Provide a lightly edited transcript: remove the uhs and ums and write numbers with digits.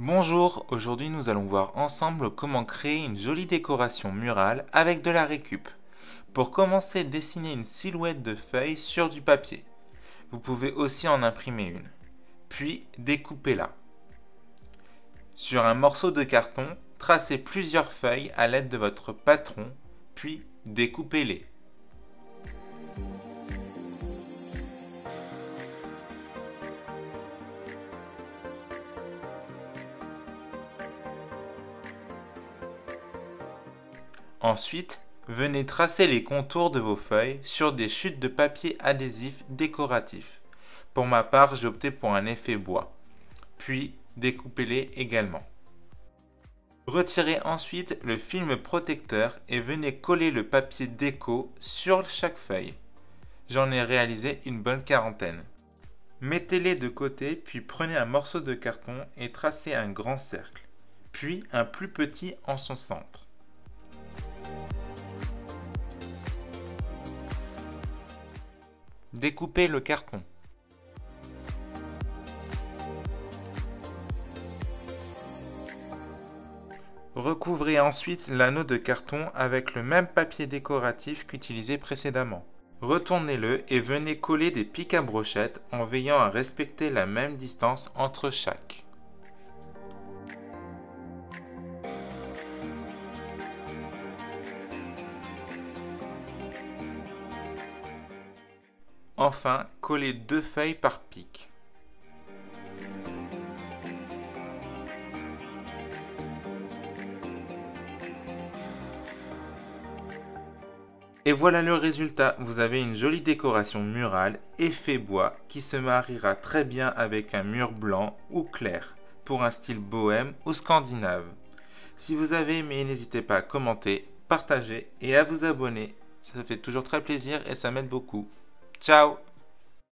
Bonjour, aujourd'hui nous allons voir ensemble comment créer une jolie décoration murale avec de la récup. Pour commencer, dessinez une silhouette de feuille sur du papier. Vous pouvez aussi en imprimer une. Puis découpez-la. Sur un morceau de carton, tracez plusieurs feuilles à l'aide de votre patron, puis découpez-les. Ensuite, venez tracer les contours de vos feuilles sur des chutes de papier adhésif décoratif. Pour ma part, j'ai opté pour un effet bois. Puis, découpez-les également. Retirez ensuite le film protecteur et venez coller le papier déco sur chaque feuille. J'en ai réalisé une bonne quarantaine. Mettez-les de côté, puis prenez un morceau de carton et tracez un grand cercle, puis un plus petit en son centre. Découpez le carton. Recouvrez ensuite l'anneau de carton avec le même papier décoratif qu'utilisé précédemment. Retournez-le et venez coller des pics à brochettes en veillant à respecter la même distance entre chaque. Enfin, collez 2 feuilles par pic. Et voilà le résultat, vous avez une jolie décoration murale effet bois qui se mariera très bien avec un mur blanc ou clair pour un style bohème ou scandinave. Si vous avez aimé, n'hésitez pas à commenter, partager et à vous abonner. Ça fait toujours très plaisir et ça m'aide beaucoup. Ciao!